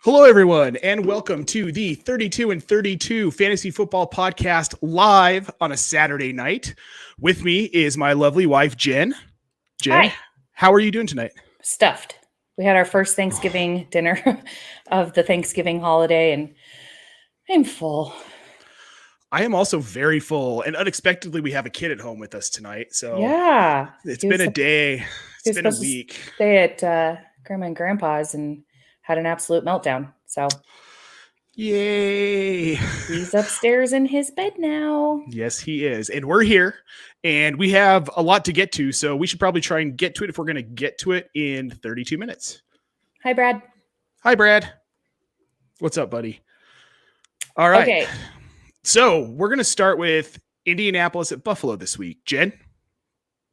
Hello, everyone, and welcome to the 32 and 32 Fantasy Football Podcast live on a Saturday night. With me is my lovely wife, Jen. Jen, Hi. How are you doing tonight? Stuffed. We had our first Thanksgiving dinner of the Thanksgiving holiday, and I'm full. I am also very full, and unexpectedly, we have a kid at home with us tonight. So Yeah. it's been a day. It's been a supposed to week. stay at Grandma and Grandpa's and had an absolute meltdown. So Yay. he's upstairs in his bed now. Yes, he is. And we're here, and we have a lot to get to, so we should probably try and get to it if we're going to get to it in 32 minutes. Hi, Brad. Hi, Brad. What's up, buddy? All right. Okay. So we're going to start with Indianapolis at Buffalo this week. Jen?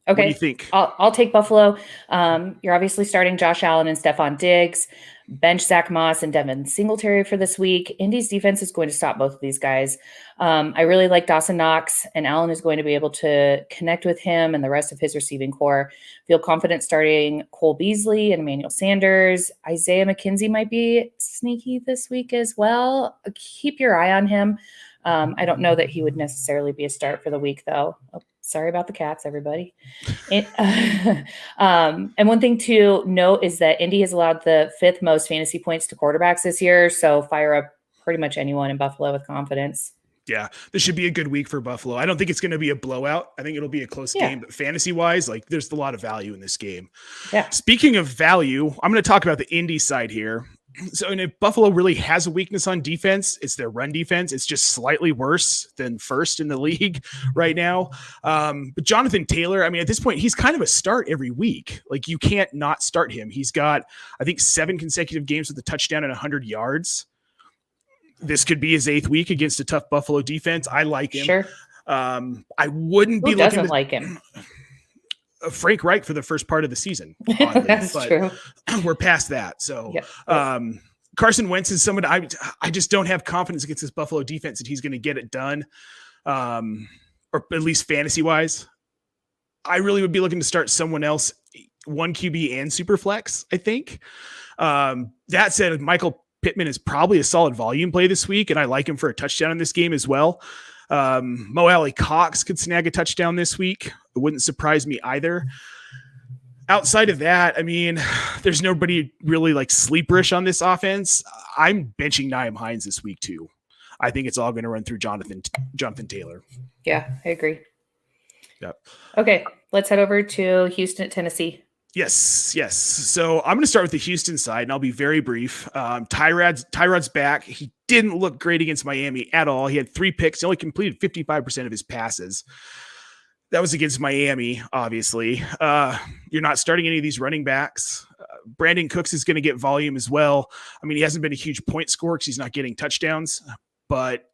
Okay. What do you think? I'll take Buffalo. You're obviously starting Josh Allen and Stephon Diggs. Bench Zach Moss and Devin Singletary for this week. Indy's defense is going to stop both of these guys. I really like Dawson Knox, and Allen is going to be able to connect with him and the rest of his receiving core. Feel confident starting Cole Beasley and Emmanuel Sanders. Isaiah McKenzie might be sneaky this week as well. Keep your eye on him. I don't know that he would necessarily be a start for the week, though. Oh, sorry about the cats, everybody. And one thing to note is that Indy has allowed the 5th most fantasy points to quarterbacks this year. So fire up pretty much anyone in Buffalo with confidence. Yeah, this should be a good week for Buffalo. I don't think it's going to be a blowout. I think it'll be a close game, but fantasy-wise, there's a lot of value in this game. Yeah. Speaking of value, I'm going to talk about the Indy side here. So, and if Buffalo really has a weakness on defense, it's their run defense. It's just slightly worse than first in the league right now. But Jonathan Taylor, I mean, at this point, he's kind of a start every week. You can't not start him. He's got, I think, 7 consecutive games with a touchdown and 100 yards. This could be his 8th week against a tough Buffalo defense. I like him. Sure. I wouldn't be Who looking doesn't like him? Frank Reich for the first part of the season. That's true. We're past that. So Yep. Carson Wentz is someone I just don't have confidence against this Buffalo defense that he's going to get it done, or at least fantasy-wise. I really would be looking to start someone else, 1 QB and Superflex, I think. That said, Michael Pittman is probably a solid volume play this week, and I like him for a touchdown in this game as well. Mo Alley Cox could snag a touchdown this week. It wouldn't surprise me either. Outside of that, I mean, there's nobody really sleeperish on this offense. I'm benching Nyheim Hines this week too. I think it's all going to run through Jonathan Taylor. Yeah, I agree. Yep. Okay, let's head over to Houston at Tennessee. Yes. So I'm going to start with the Houston side, and I'll be very brief. Tyrod's back. He didn't look great against Miami at all. He had 3 picks. He only completed 55% of his passes. That was against Miami, obviously. You're not starting any of these running backs. Brandon Cooks is going to get volume as well. I mean, he hasn't been a huge point scorer because he's not getting touchdowns, but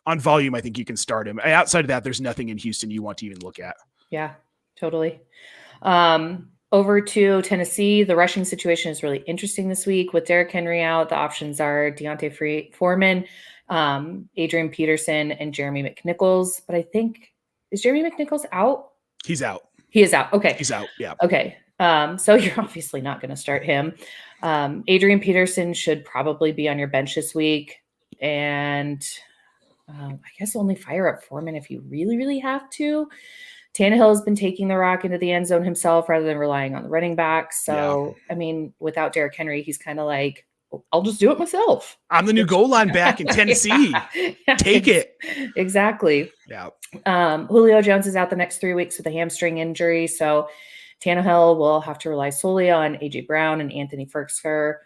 on volume, I think you can start him. Outside of that, there's nothing in Houston you want to even look at. Yeah, totally. Over to Tennessee, the rushing situation is really interesting this week. With Derrick Henry out, the options are Deontay Foreman, Adrian Peterson, and Jeremy McNichols. But I think, is Jeremy McNichols out? He's out. He is out. Okay. He's out, yeah. Okay. So you're obviously not going to start him. Adrian Peterson should probably be on your bench this week. And I guess only fire up Foreman if you really, really have to. Tannehill has been taking the rock into the end zone himself rather than relying on the running back. So, I mean, without Derrick Henry, he's kind of like, I'll just do it myself. I'm the new goal line back in Tennessee. Take it. Exactly. Yeah. Julio Jones is out the next 3 weeks with a hamstring injury. So Tannehill will have to rely solely on A.J. Brown and Anthony Firkser.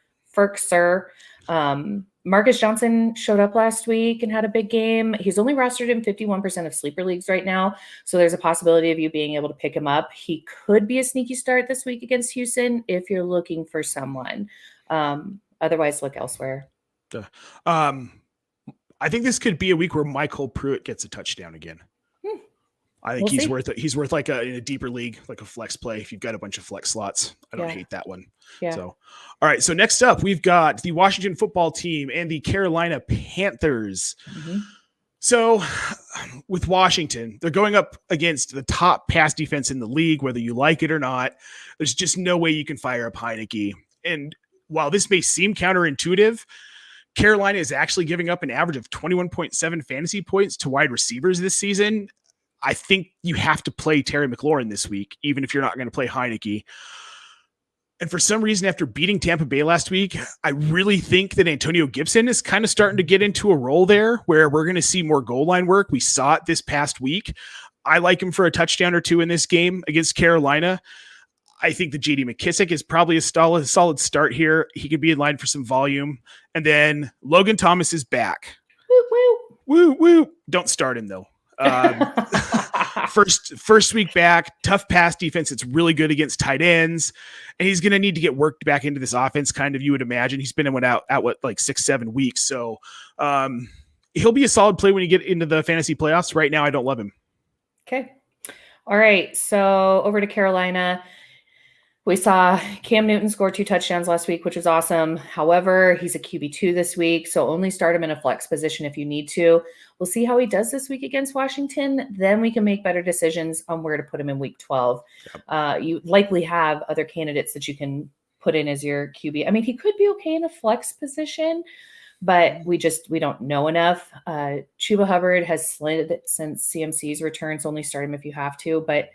Marcus Johnson showed up last week and had a big game. He's only rostered in 51% of sleeper leagues right now. So there's a possibility of you being able to pick him up. He could be a sneaky start this week against Houston if you're looking for someone. Otherwise, look elsewhere. I think this could be a week where Michael Pruitt gets a touchdown again. I think he's worth in a deeper league, like a flex play. If you've got a bunch of flex slots, I don't hate that one. Yeah. So, all right. So next up, we've got the Washington football team and the Carolina Panthers. Mm-hmm. So with Washington, they're going up against the top pass defense in the league, whether you like it or not. There's just no way you can fire up Heineke. And while this may seem counterintuitive, Carolina is actually giving up an average of 21.7 fantasy points to wide receivers this season. I think you have to play Terry McLaurin this week, even if you're not going to play Heineke. And for some reason, after beating Tampa Bay last week, I really think that Antonio Gibson is kind of starting to get into a role there where we're going to see more goal line work. We saw it this past week. I like him for a touchdown or two in this game against Carolina. I think the JD McKissick is probably a solid start here. He could be in line for some volume. And then Logan Thomas is back. Woo, woo. Woo, woo. Don't start him, though. First week back, tough pass defense. It's really good against tight ends. And he's going to need to get worked back into this offense, kind of, you would imagine. He's been out like 6-7 weeks. So he'll be a solid play when you get into the fantasy playoffs. Right now, I don't love him. Okay. All right. So over to Carolina. We saw Cam Newton score 2 touchdowns last week, which was awesome. However, he's a QB2 this week, so only start him in a flex position if you need to. We'll see how he does this week against Washington. Then we can make better decisions on where to put him in week 12. Yep. You likely have other candidates that you can put in as your QB. I mean, he could be okay in a flex position, but we don't know enough. Chuba Hubbard has slid since CMC's return, so only start him if you have to, but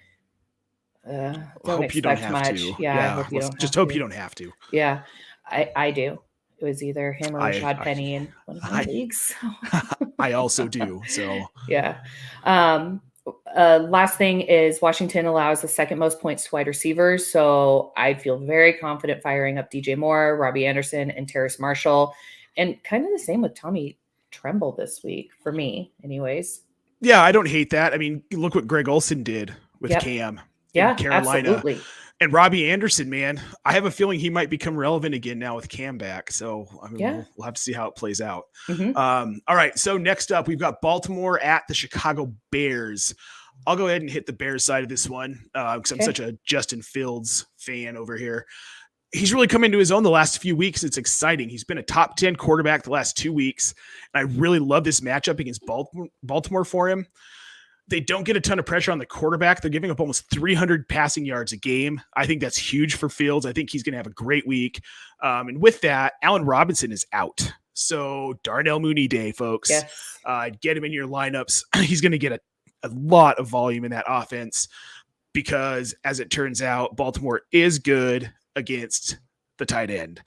hope you don't have much. To. Yeah, hope you don't have to. Yeah, I do. It was either him or Rashad Penny in one of my leagues. So. I also do. So yeah. Last thing is Washington allows the second most points to wide receivers. So I feel very confident firing up DJ Moore, Robbie Anderson, and Terrace Marshall, and kind of the same with Tommy Tremble this week for me, anyways. Yeah, I don't hate that. I mean, look what Greg Olsen did with Cam. Yeah, Carolina. Absolutely. And Robbie Anderson, man, I have a feeling he might become relevant again now with Cam back. So I mean, we'll have to see how it plays out. Mm-hmm. All right. So next up, we've got Baltimore at the Chicago Bears. I'll go ahead and hit the Bears side of this one because I'm such a Justin Fields fan over here. He's really come into his own the last few weeks. It's exciting. He's been a top 10 quarterback the last 2 weeks. And I really love this matchup against Baltimore for him. They don't get a ton of pressure on the quarterback. They're giving up almost 300 passing yards a game. I think that's huge for Fields. I think he's going to have a great week. And with that, Allen Robinson is out. So Darnell Mooney Day, folks. Yes. Get him in your lineups. He's going to get a lot of volume in that offense because, as it turns out, Baltimore is good against the tight end,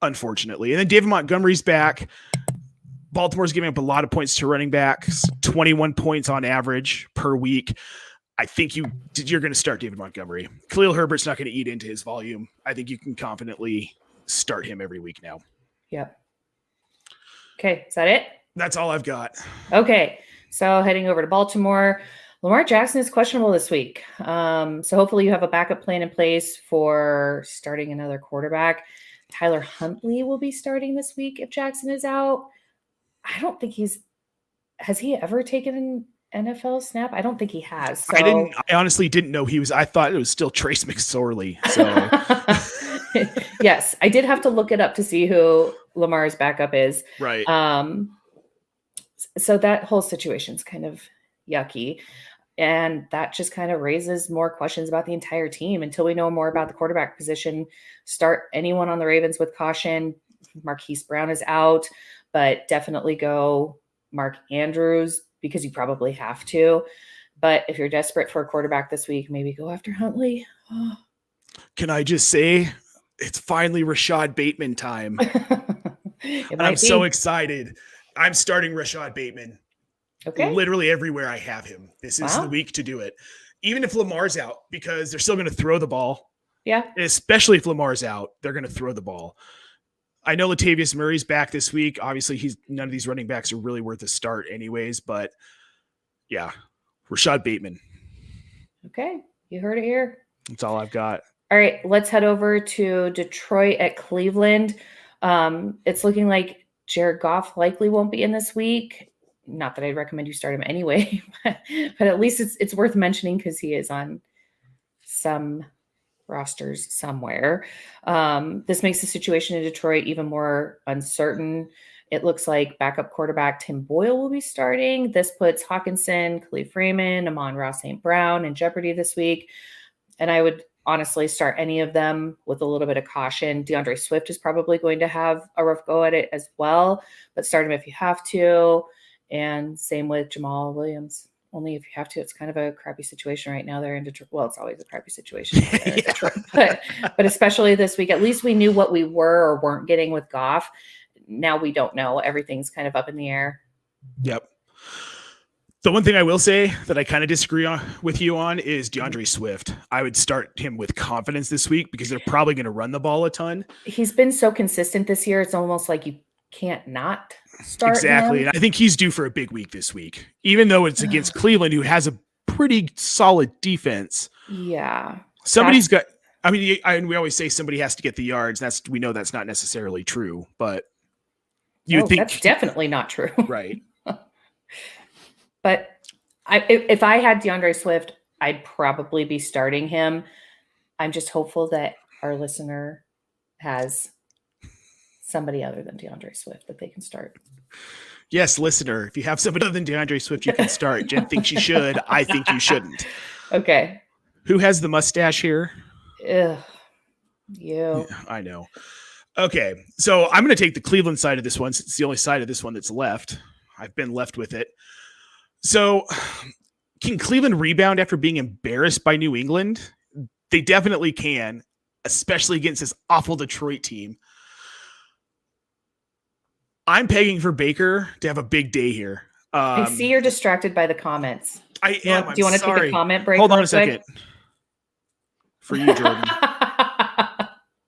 unfortunately. And then David Montgomery's back. Baltimore's giving up a lot of points to running backs, 21 points on average per week. I think you're going to start David Montgomery. Khalil Herbert's not going to eat into his volume. I think you can confidently start him every week now. Yep. Okay. Is that it? That's all I've got. Okay. So heading over to Baltimore, Lamar Jackson is questionable this week. So hopefully you have a backup plan in place for starting another quarterback. Tyler Huntley will be starting this week if Jackson is out. I don't think has he ever taken an NFL snap? I don't think he has. So. I honestly didn't know he was. I thought it was still Trace McSorley. So yes, I did have to look it up to see who Lamar's backup is. Right. So that whole situation's kind of yucky. And that just kind of raises more questions about the entire team until we know more about the quarterback position. Start anyone on the Ravens with caution. Marquise Brown is out. But definitely go Mark Andrews because you probably have to. But if you're desperate for a quarterback this week, maybe go after Huntley. Oh. Can I just say it's finally Rashad Bateman time? I'm so excited. I'm starting Rashad Bateman. Okay. Literally everywhere I have him. This is the week to do it. Even if Lamar's out, because they're still going to throw the ball. Yeah. And especially if Lamar's out, they're going to throw the ball. I know Latavius Murray's back this week. Obviously, none of these running backs are really worth a start anyways, but yeah, Rashad Bateman. Okay. You heard it here. That's all I've got. All right. Let's head over to Detroit at Cleveland. It's looking like Jared Goff likely won't be in this week. Not that I'd recommend you start him anyway, but at least it's worth mentioning because he is on some rosters somewhere. This makes the situation in Detroit even more uncertain. It looks like backup quarterback Tim Boyle will be starting. This puts Hawkinson, Khalif Raymond, Amon-Ra St. Brown in jeopardy this week. And I would honestly start any of them with a little bit of caution. DeAndre Swift is probably going to have a rough go at it as well, but start him if you have to. And same with Jamal Williams. Only if you have to. It's kind of a crappy situation right now. They're in Detroit. Well, it's always a crappy situation when they're in Detroit, but especially this week, at least we knew what we were or weren't getting with Goff. Now we don't know. Everything's kind of up in the air. Yep. The one thing I will say that I kind of disagree with you on is DeAndre Swift. I would start him with confidence this week because they're probably going to run the ball a ton. He's been so consistent this year. It's almost like you can't not start exactly. him. And I think he's due for a big week this week, even though it's against Cleveland, who has a pretty solid defense. Yeah. Somebody's got, I mean, we always say somebody has to get the yards. We know that's not necessarily true, but you think that's definitely not true. Right. But if I had DeAndre Swift, I'd probably be starting him. I'm just hopeful that our listener has somebody other than DeAndre Swift that they can start. Yes, listener, if you have somebody other than DeAndre Swift, you can start. Jen thinks you should. I think you shouldn't. Okay. Who has the mustache here? Ugh, you. I know. Okay, so I'm going to take the Cleveland side of this one. It's the only side of this one that's left. I've been left with it. So can Cleveland rebound after being embarrassed by New England? They definitely can, especially against this awful Detroit team. I'm pegging for Baker to have a big day here. I see you're distracted by the comments. I am. Do you want to take a comment break? Hold on a second. For you, Jordan.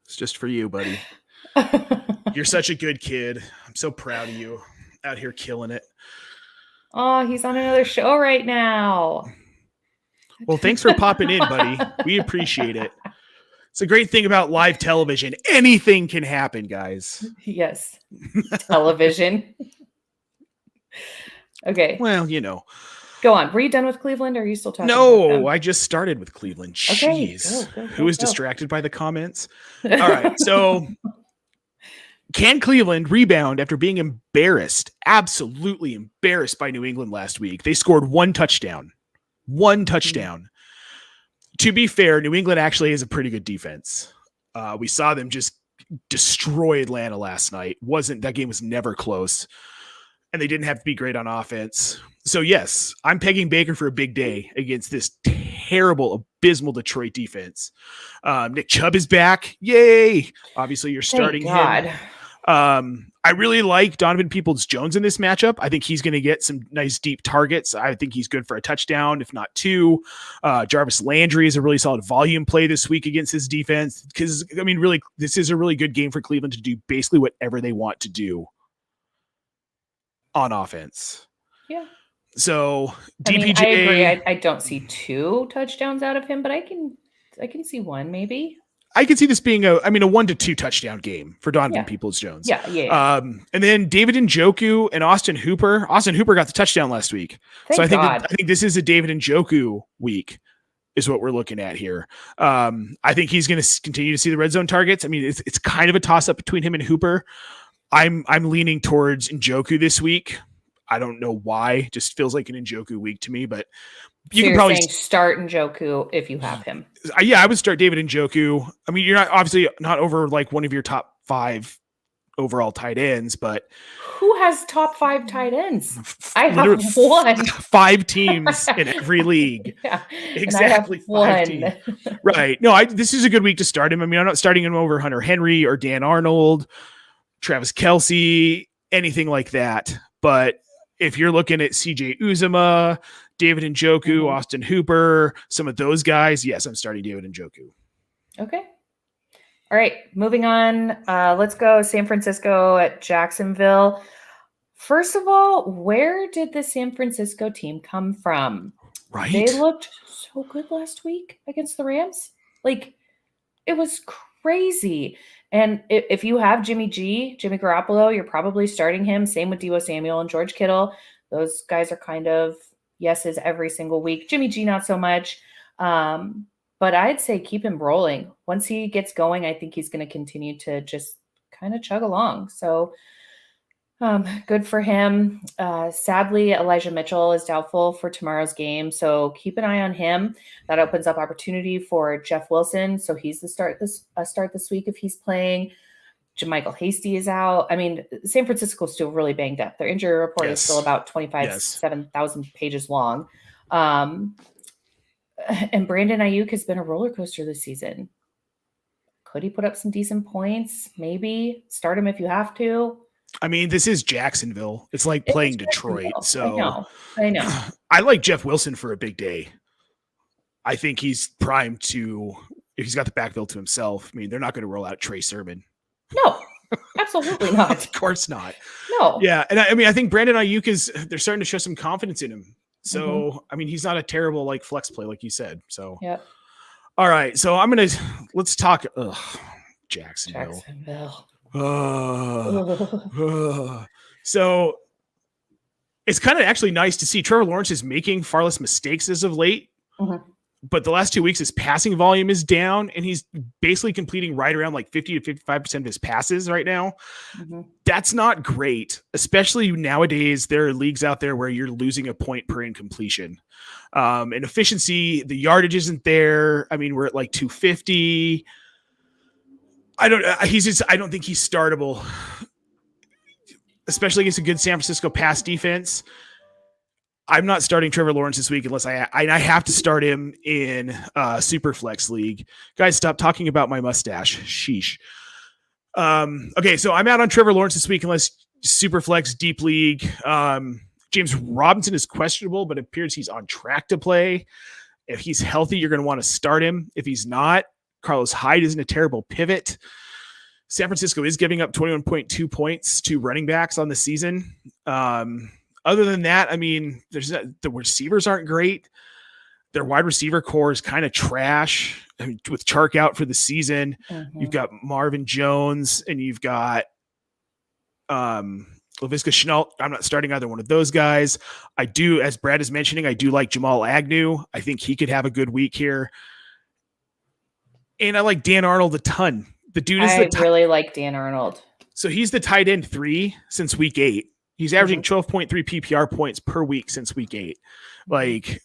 It's just for you, buddy. You're such a good kid. I'm so proud of you. Out here killing it. Oh, he's on another show right now. Well, thanks for popping in, buddy. We appreciate it. It's a great thing about live television. Anything can happen, guys. Yes. Television. Okay. Well, you know. Go on. Were you done with Cleveland or are you still talking No, about them? I just started with Cleveland. Okay, Jeez. go, Who is distracted by the comments? All right. So can Cleveland rebound after being embarrassed, absolutely embarrassed by New England last week? They scored one touchdown. To be fair, New England actually has a pretty good defense. We saw them just destroy Atlanta last night. That game was never close, and they didn't have to be great on offense. So yes, I'm pegging Baker for a big day against this terrible, abysmal Detroit defense. Nick Chubb is back. Yay. Obviously you're starting him. I really like Donovan Peoples-Jones in this matchup. I think he's going to get some nice deep targets. I think he's good for a touchdown, if not two. Jarvis Landry is a really solid volume play this week against his defense. Because, I mean, really, this is a really good game for Cleveland to do basically whatever they want to do on offense. Yeah. So DPJ, I agree. I don't see two touchdowns out of him, but I can see one maybe. I can see this being a 1 to 2 touchdown game for Donovan Peoples-Jones. Yeah. And then David Njoku and Austin Hooper. Austin Hooper got the touchdown last week. I think this is a David Njoku week is what we're looking at here. I think he's going to continue to see the red zone targets. I mean, it's kind of a toss up between him and Hooper. I'm leaning towards Njoku this week. I don't know why. It just feels like an Njoku week to me, but you can probably start Njoku if you have him. Yeah, I would start David Njoku. I mean, you're obviously not over like one of your top 5 overall tight ends, but who has top 5 tight ends? I have one. 5 teams in every league. Yeah, exactly. 5 teams. Right. No, this is a good week to start him. I mean, I'm not starting him over Hunter Henry or Dan Arnold, Travis Kelce, anything like that. But if you're looking at CJ Uzomah, David Njoku, Austin Hooper, some of those guys, yes, I'm starting David Njoku. Okay. All right, moving on. Let's go San Francisco at Jacksonville. First of all, where did the San Francisco team come from? Right. They looked so good last week against the Rams. Like, it was crazy. And if you have Jimmy Garoppolo, you're probably starting him. Same with Deebo Samuel and George Kittle. Those guys are kind of yeses every single week. Jimmy G, not so much. But I'd say keep him rolling. Once he gets going, I think he's going to continue to just kind of chug along. So Good for him. Sadly, Elijah Mitchell is doubtful for tomorrow's game, so keep an eye on him. That opens up opportunity for Jeff Wilson, so he's the start this week if he's playing. Michael Hasty is out. I mean, San Francisco's still really banged up. Their injury report is still about 7,000 pages long. And Brandon Ayuk has been a roller coaster this season. Could he put up some decent points? Maybe. Start him if you have to. I mean, this is Jacksonville. It's like playing Detroit. So I know. I like Jeff Wilson for a big day. I think he's primed to, if he's got the backfield to himself. I mean, they're not going to roll out Trey Sermon. No, absolutely not. Of course not. No. Yeah. And I mean, I think Brandon Ayuk they're starting to show some confidence in him. So, I mean, he's not a terrible like flex play, like you said. So, yeah. All right. So let's talk. Jacksonville. So it's kind of actually nice to see Trevor Lawrence is making far less mistakes as of late. But the last 2 weeks, his passing volume is down, and he's basically completing right around like 50 to 55% of his passes right now. That's not great, especially nowadays. There are leagues out there where you're losing a point per incompletion. And efficiency, the yardage isn't there. I mean, we're at like 250. I don't think he's startable, especially against a good San Francisco pass defense. I'm not starting Trevor Lawrence this week unless I have to start him in super flex league. Guys, stop talking about my mustache. Sheesh. Okay, so I'm out on Trevor Lawrence this week unless super flex deep league. James Robinson is questionable, but it appears he's on track to play. If he's healthy, you're going to want to start him. If he's not, Carlos Hyde isn't a terrible pivot. San Francisco is giving up 21.2 points to running backs on the season. Other than that, I mean, the receivers aren't great. Their wide receiver core is kind of trash. I mean, with Chark out for the season, you've got Marvin Jones and you've got Laviska Shenault. I'm not starting either one of those guys. I do, as Brad is mentioning, I do like Jamal Agnew. I think he could have a good week here. And I like Dan Arnold a ton. The dude is really like Dan Arnold. So he's the tight end 3 since week 8. He's averaging 12.3 PPR points per week since week 8. Like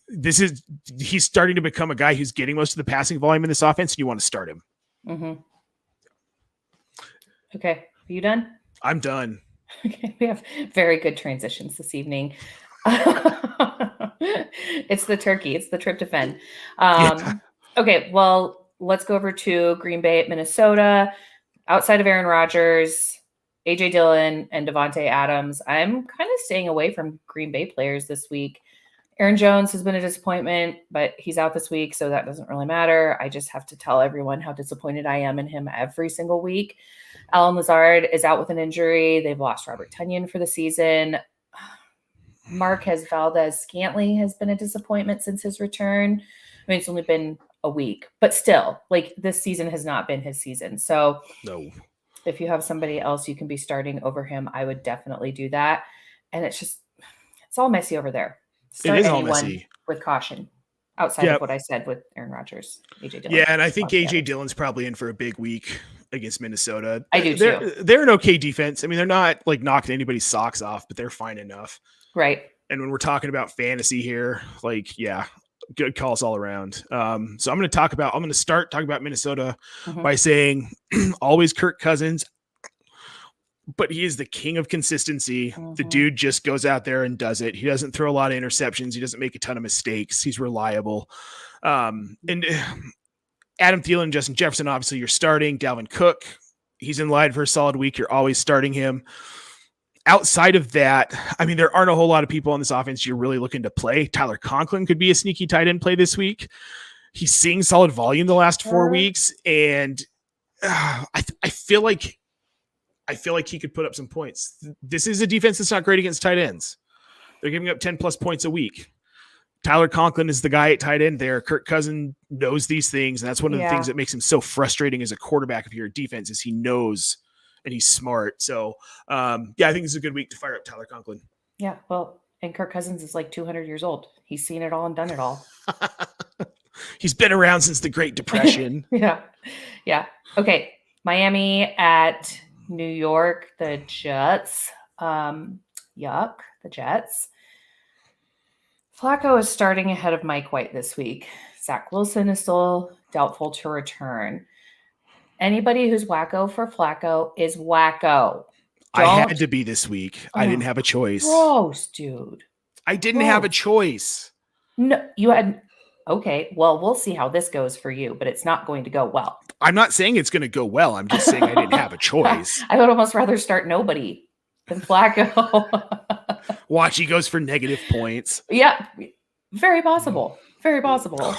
he's starting to become a guy who's getting most of the passing volume in this offense. And you want to start him. Okay. Are you done? I'm done. Okay. We have very good transitions this evening. It's the turkey. It's the tryptophan. Okay. Well, let's go over to Green Bay at Minnesota. Outside of Aaron Rodgers, AJ Dillon, and Devontae Adams, I'm kind of staying away from Green Bay players this week. Aaron Jones has been a disappointment, but he's out this week, so that doesn't really matter. I just have to tell everyone how disappointed I am in him every single week. Alan Lazard is out with an injury. They've lost Robert Tonyan for the season. Marquez Valdez-Scantling has been a disappointment since his return. I mean, it's only been a week, but still, like, this season has not been his season. So no. If you have somebody else you can be starting over him, I would definitely do that. And it's all messy over there. Start it is all messy. With caution, outside of what I said with Aaron Rodgers, AJ Dillon. Yeah, and I think AJ Dillon's probably in for a big week against Minnesota. I do too. They're an okay defense. I mean, they're not like knocking anybody's socks off, but they're fine enough. Right. And when we're talking about fantasy here, like, yeah, good calls all around. So I'm going to start talking about Minnesota by saying always Kirk Cousins, but he is the king of consistency. The dude just goes out there and does it. He doesn't throw a lot of interceptions. He doesn't make a ton of mistakes. He's reliable. And Adam Thielen, Justin Jefferson, obviously you're starting. Dalvin Cook, he's in line for a solid week. You're always starting him. Outside of that, I mean, there aren't a whole lot of people on this offense you're really looking to play. Tyler Conklin could be a sneaky tight end play this week. He's seeing solid volume the last 4 weeks, and I feel like he could put up some points. This is a defense that's not great against tight ends. They're giving up 10 plus points a week. Tyler Conklin is the guy at tight end there. Kirk Cousins knows these things, and that's one of the things that makes him so frustrating as a quarterback if you're a defense is he knows and he's smart. So, I think this is a good week to fire up Tyler Conklin. Yeah, well, and Kirk Cousins is like 200 years old. He's seen it all and done it all. He's been around since the Great Depression. Yeah. Okay, Miami at New York, the Jets. Yuck, the Jets. Flacco is starting ahead of Mike White this week. Zach Wilson is still doubtful to return. Anybody who's wacko for Flacco is wacko. I had to be this week. I didn't have a choice. Gross, dude. I didn't have a choice. No, you had. Okay, well, we'll see how this goes for you, but it's not going to go well. I'm not saying it's going to go well. I'm just saying I didn't have a choice. I would almost rather start nobody than Flacco. Watch, he goes for negative points. Yeah, very possible. Very possible.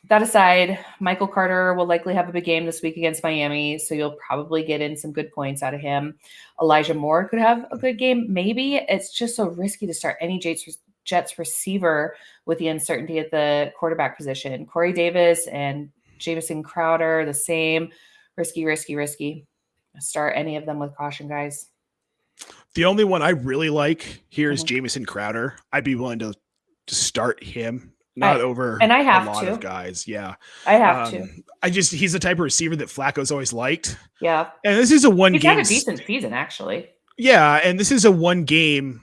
That aside, Michael Carter will likely have a big game this week against Miami, so you'll probably get in some good points out of him. Elijah Moore could have a good game. Maybe it's just so risky to start any Jets receiver with the uncertainty at the quarterback position. Corey Davis and Jamison Crowder, the same. Risky. Start any of them with caution, guys. The only one I really like here is Jamison Crowder. I'd be willing to start him. Over and I have a lot to. of guys. Yeah. I have to. He's the type of receiver that Flacco's always liked. Yeah. And this is a one He's game. had a decent season, actually. Yeah. And this is a one game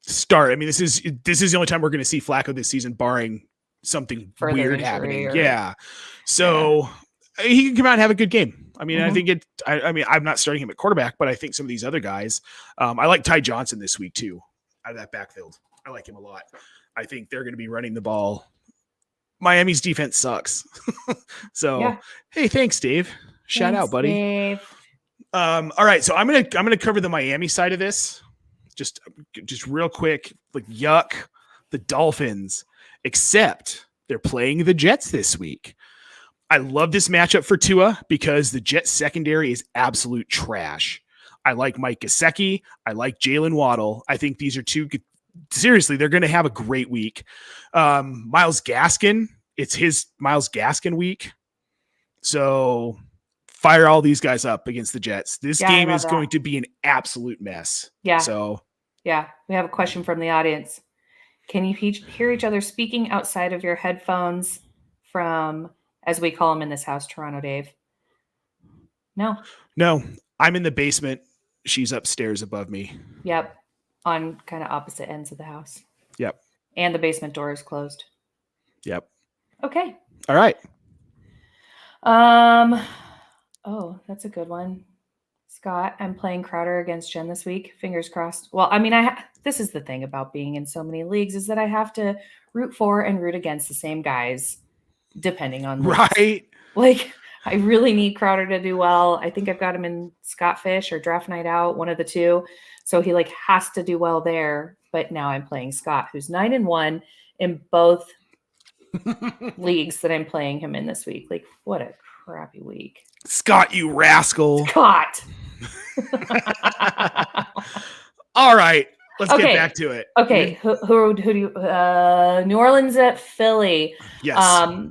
start. I mean, this is the only time we're going to see Flacco this season, barring something further weird happening. Yeah. So he can come out and have a good game. I mean, I think I'm not starting him at quarterback, but I think some of these other guys, I like Ty Johnson this week too, out of that backfield. I like him a lot. I think they're going to be running the ball. Miami's defense sucks. So, Hey, thanks, Dave. Shout out, buddy. Dave. All right. So I'm going to cover the Miami side of this. Just real quick, like yuck, the Dolphins, except they're playing the Jets this week. I love this matchup for Tua because the Jets secondary is absolute trash. I like Mike Gesicki. I like Jalen Waddle. I think these are two seriously, they're going to have a great week. Myles Gaskin, it's his Myles Gaskin week. So fire all these guys up against the Jets. This game is going to be an absolute mess. Yeah. So yeah, we have a question from the audience. Can you hear each other speaking outside of your headphones from, as we call them in this house, Toronto Dave? No, I'm in the basement. She's upstairs above me. Yep. On kind of opposite ends of the house. Yep. And the basement door is closed. Yep. Okay. All right. Oh, that's a good one. Scott, I'm playing Crowder against Jen this week. Fingers crossed. Well, I mean, this is the thing about being in so many leagues is that I have to root for and root against the same guys, depending on leagues. Right. Like, I really need Crowder to do well. I think I've got him in Scott Fish or Draft Night Out, one of the two. So he has to do well there. But now I'm playing Scott, who's 9-1 in both leagues that I'm playing him in this week. What a crappy week. Scott, you rascal. Scott. All right. Let's get back to it. Okay. Who do you New Orleans at Philly. Yes.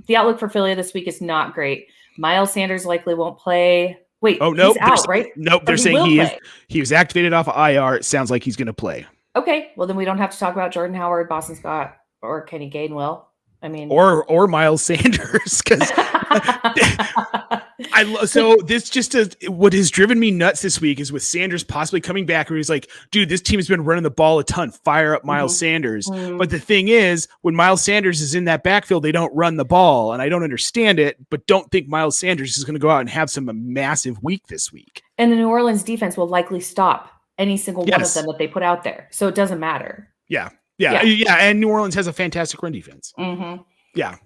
The outlook for Philly this week is not great. Miles Sanders likely won't play. Wait, he's out, right? Nope, they're saying he was activated off of IR. It sounds like he's going to play. Okay, well then we don't have to talk about Jordan Howard, Boston Scott, or Kenny Gainwell. I mean, or Miles Sanders, because what has driven me nuts this week is with Sanders possibly coming back, where he's like, dude, this team has been running the ball a ton. Fire up Miles Sanders. But the thing is, when Miles Sanders is in that backfield, they don't run the ball, and I don't understand it. But don't think Miles Sanders is going to go out and have some massive week this week. And the New Orleans defense will likely stop any single one of them that they put out there, so it doesn't matter. Yeah. And New Orleans has a fantastic run defense. Yeah.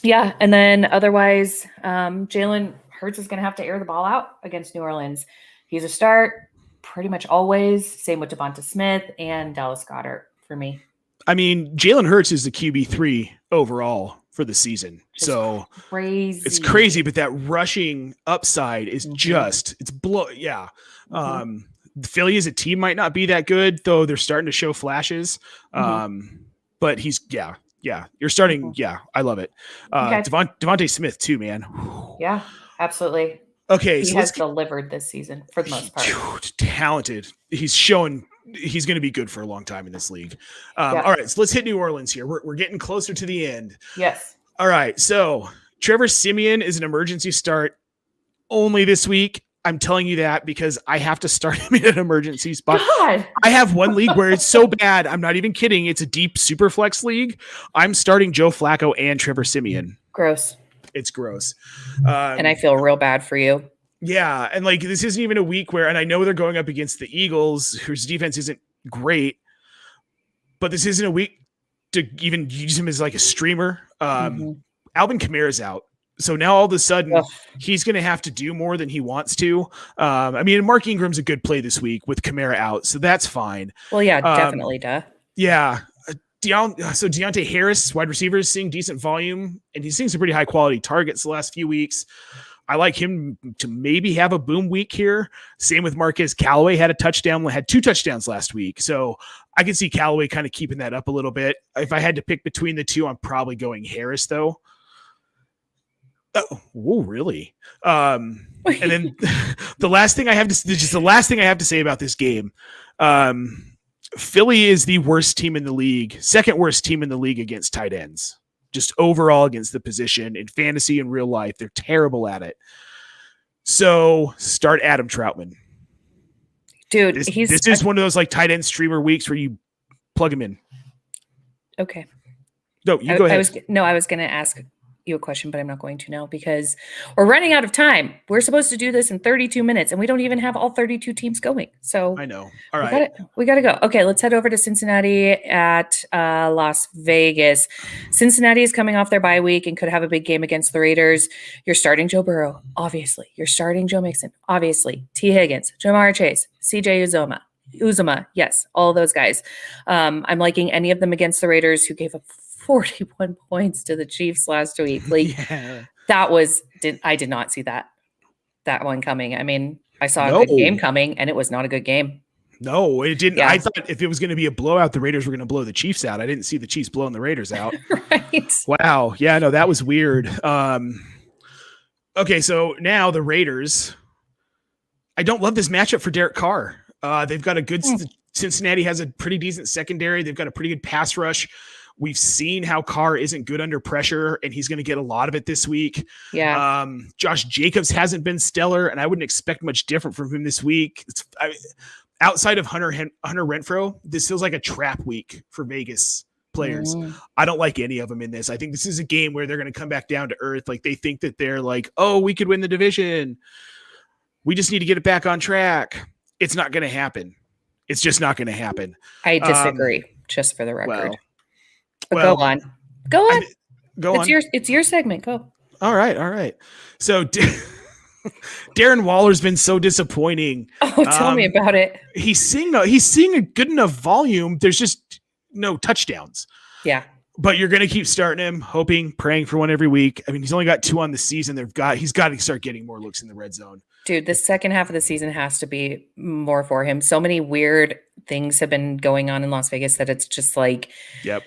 And then otherwise, Jalen Hurts is going to have to air the ball out against New Orleans. He's a start pretty much always. Same with Devonta Smith and Dallas Goedert for me. I mean, Jalen Hurts is the QB3 overall for the season. So crazy. It's crazy, but that rushing upside is yeah. Philly as a team might not be that good, though they're starting to show flashes. But he's you're starting. Yeah, I love it. Devontae Smith too, man. Yeah, absolutely. Okay, he has delivered this season for the most part. Talented. He's shown he's going to be good for a long time in this league. All right, so let's hit New Orleans here. We're getting closer to the end. Yes. All right, so Trevor Siemian is an emergency start only this week. I'm telling you that because I have to start him in an emergency spot. God. I have one league where it's so bad. I'm not even kidding. It's a deep super flex league. I'm starting Joe Flacco and Trevor Siemian. Gross. It's gross. And I feel real bad for you. Yeah. And like, this isn't even a week where, and I know they're going up against the Eagles, whose defense isn't great, but this isn't a week to even use him as like a streamer. Alvin Kamara's out. So now all of a sudden he's going to have to do more than he wants to. I mean, Mark Ingram's a good play this week with Kamara out. So that's fine. Well, yeah, definitely. Yeah. So Deontay Harris, wide receiver, is seeing decent volume, and he's seeing some pretty high quality targets the last few weeks. I like him to maybe have a boom week here. Same with Marquez Callaway, had 2 touchdowns last week. So I can see Callaway kind of keeping that up a little bit. If I had to pick between the two, I'm probably going Harris though. Oh, really? And then the last thing I have to say about this game. Philly is the worst team in the league, second worst team in the league against tight ends. Just overall against the position in fantasy and real life. They're terrible at it. So start Adam Troutman. Dude, this is one of those like tight end streamer weeks where you plug him in. Okay. No, you go ahead. I was going to ask you a question, but I'm not going to now because we're running out of time. We're supposed to do this in 32 minutes and we don't even have all 32 teams going. So I know. All right. We got to go. Okay. Let's head over to Cincinnati at Las Vegas. Cincinnati is coming off their bye week and could have a big game against the Raiders. You're starting Joe Burrow, obviously. You're starting Joe Mixon, obviously. T. Higgins, Jamar Chase, CJ Uzoma. Yes. All those guys. I'm liking any of them against the Raiders who gave up 41 points to the Chiefs last week. Like I did not see that one coming. I mean, I saw a good game coming and it was not a good game. No, it didn't. Yeah. I thought if it was going to be a blowout, the Raiders were going to blow the Chiefs out. I didn't see the Chiefs blowing the Raiders out. Right. Wow. Yeah, no, that was weird. Okay. So now the Raiders, I don't love this matchup for Derek Carr. They've got a good, Cincinnati has a pretty decent secondary. They've got a pretty good pass rush. We've seen how Carr isn't good under pressure, and he's going to get a lot of it this week. Yeah. Josh Jacobs hasn't been stellar, and I wouldn't expect much different from him this week. Outside of Hunter Renfrow, this feels like a trap week for Vegas players. I don't like any of them in this. I think this is a game where they're going to come back down to earth. Like they think that they're like, oh, we could win the division. We just need to get it back on track. It's not going to happen. It's just not going to happen. I disagree, just for the record. Well, go on. Go on. Go on. It's your segment. Go. All right. So Darren Waller's been so disappointing. Oh, tell me about it. He's seeing a good enough volume. There's just no touchdowns. Yeah. But you're going to keep starting him, hoping, praying for one every week. I mean, he's only got 2 on the season. He's got to start getting more looks in the red zone. Dude, the second half of the season has to be more for him. So many weird things have been going on in Las Vegas that it's just like, yep.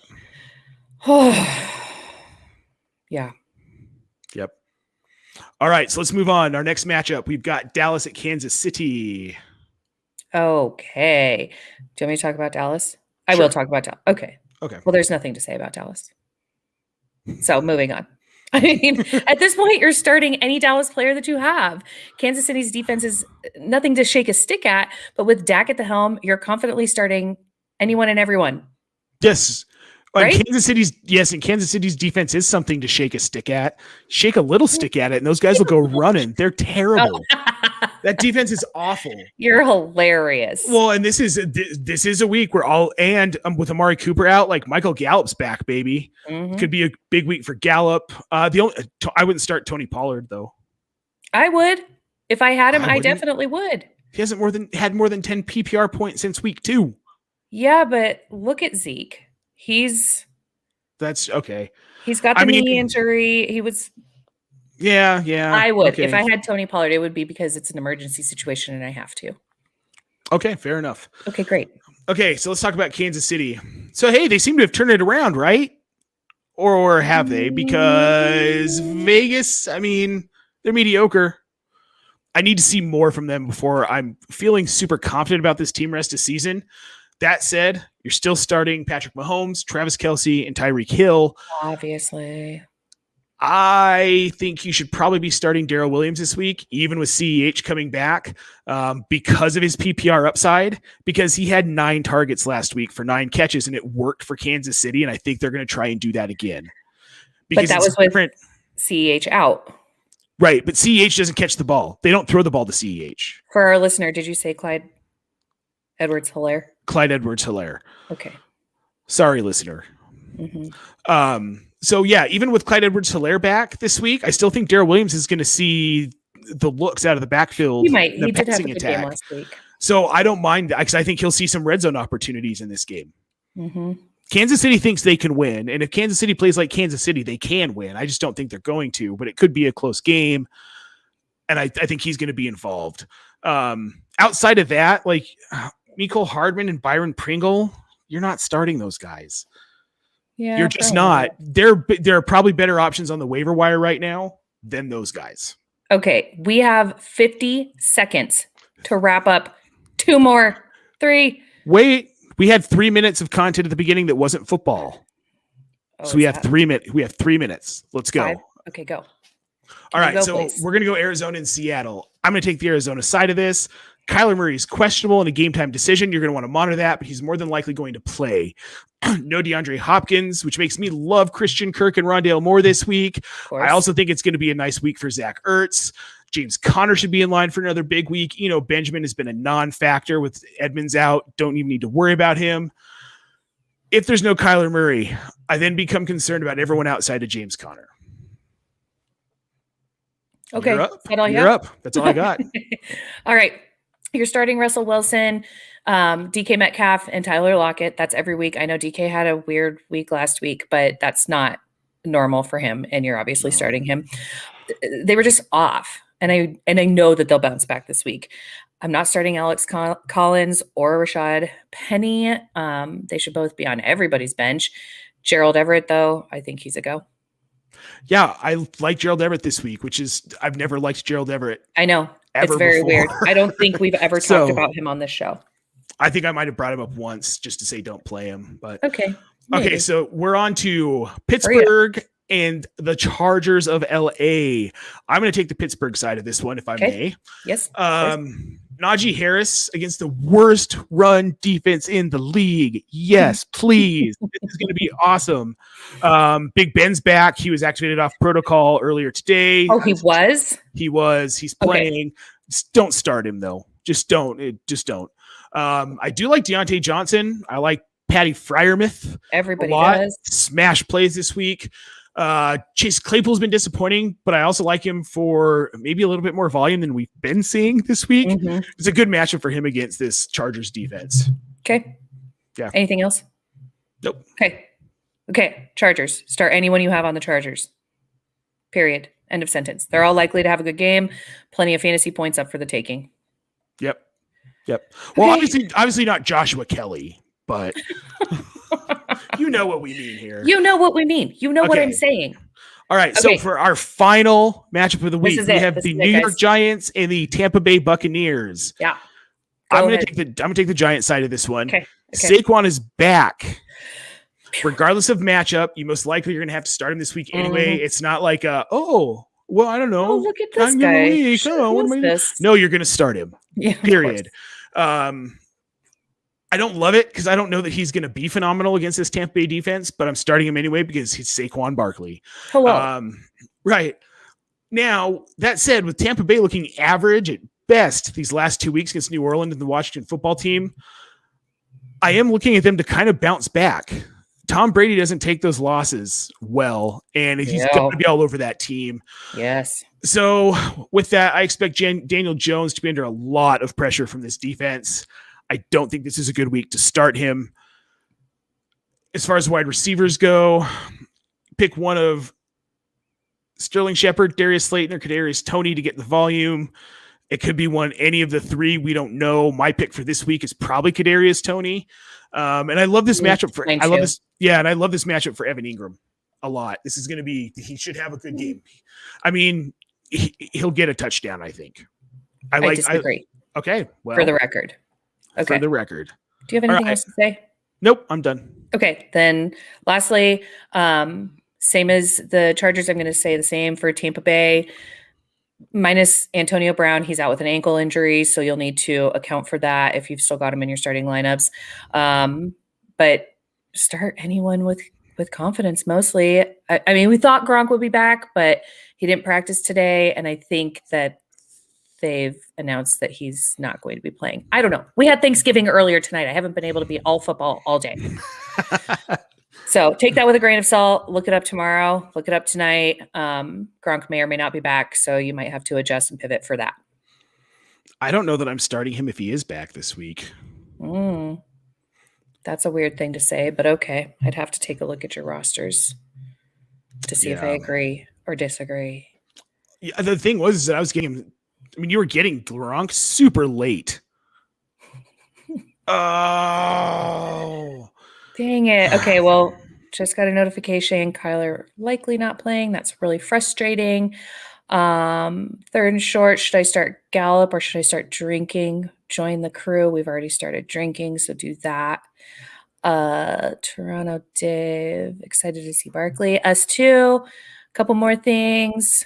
Yeah. Yep. All right, so let's move on. Our next matchup, we've got Dallas at Kansas City. Okay. Do you want me to talk about Dallas? I will talk about Dallas. Okay. Well, there's nothing to say about Dallas. So moving on. I mean, at this point, you're starting any Dallas player that you have. Kansas City's defense is nothing to shake a stick at, but with Dak at the helm, you're confidently starting anyone and everyone. Yes. Right? Kansas City's defense is something to shake a stick at. Shake a little stick at it, and those guys will go running. They're terrible. That defense is awful. You're hilarious. Well, and this is a week where with Amari Cooper out, like Michael Gallup's back, baby. Could be a big week for Gallup. I wouldn't start Tony Pollard though. I would. If I had him, I definitely would. He hasn't had more than 10 PPR points since week 2. Yeah, but look at Zeke. That's okay. He's got the knee injury. He was. Yeah. I would. Okay. If I had Tony Pollard, it would be because it's an emergency situation and I have to. Okay, fair enough. Okay, great. Okay, so let's talk about Kansas City. So, hey, they seem to have turned it around, right? Or have they? Because Vegas, I mean, they're mediocre. I need to see more from them before I'm feeling super confident about this team rest of season. That said, you're still starting Patrick Mahomes, Travis Kelce, and Tyreek Hill. Obviously. I think you should probably be starting Darrell Williams this week, even with CEH coming back, because of his PPR upside, because he had 9 targets last week for 9 catches, and it worked for Kansas City, and I think they're going to try and do that again. Because but that was with CEH out. Right, but CEH doesn't catch the ball. They don't throw the ball to CEH. For our listener, did you say Clyde Edwards-Helaire? Clyde Edwards-Helaire. Okay. Sorry, listener. Mm-hmm. So, yeah, even with Clyde Edwards-Helaire back this week, I still think Darrell Williams is going to see the looks out of the backfield. He might. He did have a good game last week. So I don't mind that because I think he'll see some red zone opportunities in this game. Mm-hmm. Kansas City thinks they can win. And if Kansas City plays like Kansas City, they can win. I just don't think they're going to, but it could be a close game. And I think he's going to be involved. Outside of that, like Mecole Hardman and Byron Pringle, you're not starting those guys. Yeah, you're just not. There are probably better options on the waiver wire right now than those guys. Okay, we have 50 seconds to wrap up. 2 more. 3. Wait, we had 3 minutes of content at the beginning that wasn't football. So we have 3 minutes. We have 3 minutes. Let's go. 5? Okay, go. All right, so we're going to go Arizona and Seattle. I'm going to take the Arizona side of this. Kyler Murray is questionable in a game-time decision. You're going to want to monitor that, but he's more than likely going to play. No DeAndre Hopkins, which makes me love Christian Kirk and Rondale Moore this week. I also think it's going to be a nice week for Zach Ertz. James Conner should be in line for another big week. You know, Benjamin has been a non-factor with Edmonds out. Don't even need to worry about him. If there's no Kyler Murray, I then become concerned about everyone outside of James Conner. Okay. You're up. That's all I got. All right. You're starting Russell Wilson, DK Metcalf, and Tyler Lockett. That's every week. I know DK had a weird week last week, but that's not normal for him, and you're obviously starting him. They were just off, and I know that they'll bounce back this week. I'm not starting Alex Collins or Rashad Penny. They should both be on everybody's bench. Gerald Everett, though, I think he's a go. Yeah, I like Gerald Everett this week, which is I've never liked Gerald Everett. I know. It's very weird. I don't think we've ever talked about him on this show. I think I might have brought him up once just to say don't play him. But okay. Okay, so we're on to Pittsburgh and the Chargers of LA. I'm going to take the Pittsburgh side of this one, if I may. Yes. Najee Harris against the worst run defense in the league. Yes, please. This is going to be awesome. Big Ben's back. He was activated off protocol earlier today. Oh, he was? He was. He's playing. Okay. Just don't start him, though. Just don't. I do like Deontay Johnson. I like Patty Freiermuth. Everybody does. Smash plays this week. Chase Claypool's been disappointing, but I also like him for maybe a little bit more volume than we've been seeing this week. Mm-hmm. It's a good matchup for him against this Chargers defense. Okay. Yeah. Anything else? Nope. Okay. Chargers. Start anyone you have on the Chargers. Period. End of sentence. They're all likely to have a good game. Plenty of fantasy points up for the taking. Yep. Well, obviously not Joshua Kelly, but you know what we mean here. You know what we mean. You know what I'm saying. All right. So for our final matchup of the week, we have the New York Giants and the Tampa Bay Buccaneers. Yeah. I'm going to take the Giant side of this one. Okay. Saquon is back. Regardless of matchup, you most likely you're going to have to start him this week anyway. Mm-hmm. It's not like I don't know. Oh, look at this guy. No, you're going to start him. Yeah, period. I don't love it because I don't know that he's going to be phenomenal against this Tampa Bay defense, but I'm starting him anyway because he's Saquon Barkley. Hello. Right. Now, that said, with Tampa Bay looking average at best these last 2 weeks against New Orleans and the Washington football team, I am looking at them to kind of bounce back. Tom Brady doesn't take those losses well, and he's going to be all over that team. Yes. So with that, I expect Daniel Jones to be under a lot of pressure from this defense. I don't think this is a good week to start him. As far as wide receivers go, pick one of Sterling Shepard, Darius Slayton, or Kadarius Toney to get the volume. It could be any of the three. We don't know. My pick for this week is probably Kadarius Toney. And I love this matchup and I love this matchup for Evan Ingram a lot. This is going to be, he should have a good game. I mean, he'll get a touchdown, I think. I disagree. Okay. Well, for the record. Okay. For the record. Do you have anything else to say? Nope. I'm done. Okay. Then lastly, Same as the Chargers. I'm going to say the same for Tampa Bay. Minus Antonio Brown, he's out with an ankle injury, so you'll need to account for that if you've still got him in your starting lineups. But start anyone with confidence mostly. I mean, we thought Gronk would be back, but he didn't practice today, and I think that they've announced that he's not going to be playing. I don't know. We had Thanksgiving earlier tonight. I haven't been able to be all football all day. So take that with a grain of salt. Look it up tomorrow. Look it up tonight. Gronk may or may not be back, so you might have to adjust and pivot for that. I don't know that I'm starting him if he is back this week. That's a weird thing to say, but okay. I'd have to take a look at your rosters to see if I agree or disagree. Yeah, the thing was that I was getting him. I mean, you were getting Gronk super late. Oh. Dang it. Okay, well, just got a notification. Kyler likely not playing. That's really frustrating. Third and short, should I start Gallup or should I start drinking? Join the crew. We've already started drinking, so do that. Toronto Div, excited to see Barkley. Us too. A couple more things.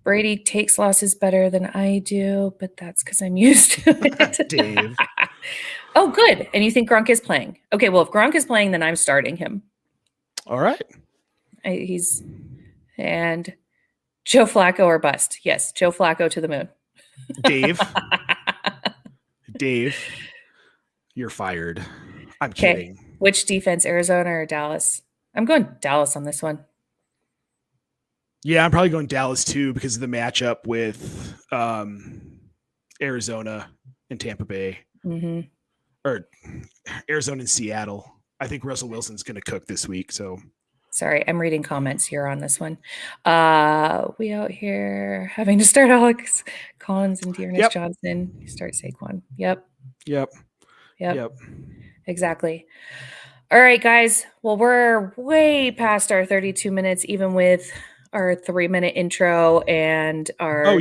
Brady takes losses better than I do, but that's because I'm used to it. Dave. Oh, good. And you think Gronk is playing? Okay, well, if Gronk is playing, then I'm starting him. All right. And Joe Flacco or bust. Yes, Joe Flacco to the moon. Dave, you're fired. I'm kidding. Which defense, Arizona or Dallas? I'm going Dallas on this one. Yeah, I'm probably going Dallas too because of the matchup with Arizona and Tampa Bay. Or Arizona and Seattle. I think Russell Wilson's going to cook this week. So sorry, I'm reading comments here on this one. We out here having to start Alex Collins and Dearness Johnson. You start Saquon. Yep. Exactly. All right, guys. Well, we're way past our 32 minutes, even with our 3-minute intro and our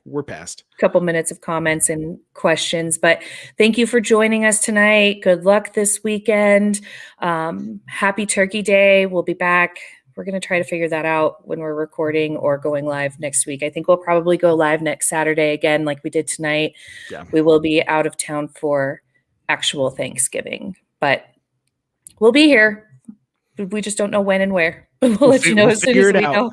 we're past couple minutes of comments and questions, but thank you for joining us tonight. Good luck this weekend. Happy Turkey Day. We'll be back. We're going to try to figure that out when we're recording or going live next week. I think we'll probably go live next Saturday again, like we did tonight. We will be out of town for actual Thanksgiving, but we'll be here. We just don't know when and where. We'll let you know as soon as we know.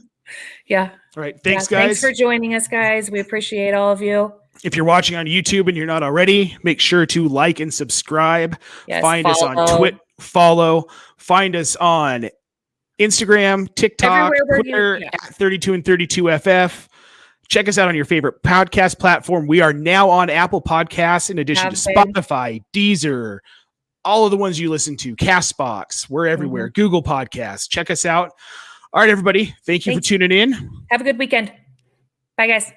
Yeah. All right. Thanks, guys. Thanks for joining us, guys. We appreciate all of you. If you're watching on YouTube and you're not already, make sure to like and subscribe. Find us on Twitter. Find us on Instagram, TikTok, Twitter at 32 and 32FF. Check us out on your favorite podcast platform. We are now on Apple Podcasts in addition to Spotify, Deezer, all of the ones you listen to, CastBox. We're everywhere. Google Podcasts. Check us out. All right, everybody. Thank you for tuning in. Have a good weekend. Bye, guys.